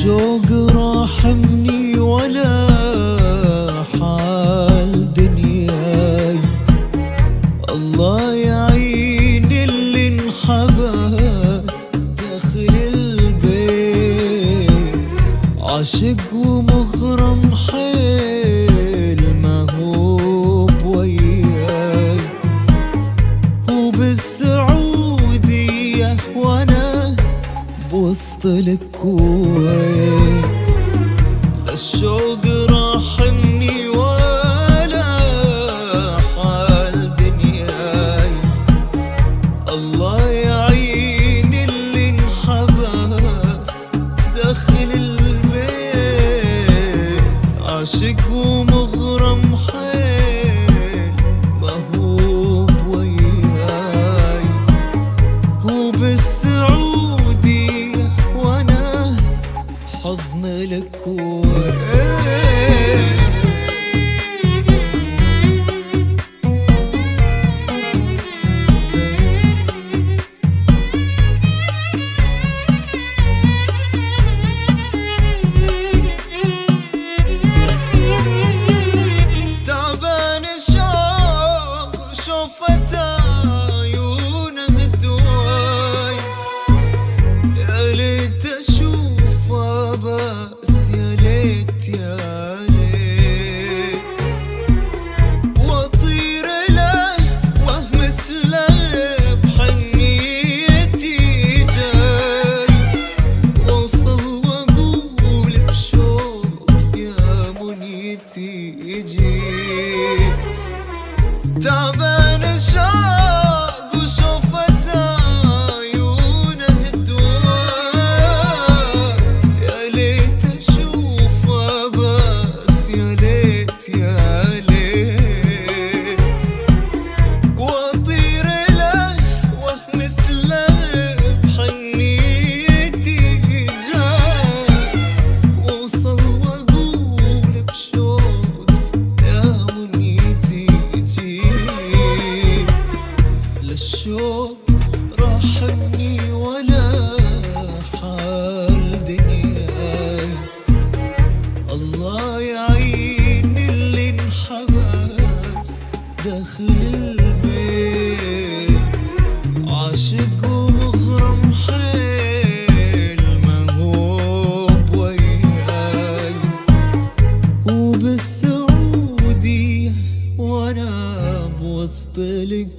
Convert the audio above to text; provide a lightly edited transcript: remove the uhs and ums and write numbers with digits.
الشوق راحمني ولا حال دنياي. الله يعين اللي انحبس داخل البيت، عاشق ومغرم حيل ما هو بوياي. وبالسعودية وانا بوسط الكويت، لا الشوق راحمني ولا حال دنياي. الله يعين اللي انحبس داخل البيت، عاشق ومغرم حيل ما هو بوياي. وبالسعودية وانا حضن الكويت. تعبان الشوق وشوفت عيونه دواي، يا ليت اشوفه بس يا ليت يا ليت. واطير له واهمس له بحنيتي جاي، واوصل واقول بشوق يا منيتي جيت. تعبان الشوق وشوفت عيونه دواي، يا ليت اشوفه بس يا ليت يا ليت. واطير له واهمس له بحنيتي جاي، واوصل واقول بشوق يا منيتي جيت. لا الشوق راحمني ولا حال دنياي. الله يعين اللي انحبس داخل البيت، عاشق ومغرم حيل ما هو بوياي. وبالسعودية وانا بوسط الكويت.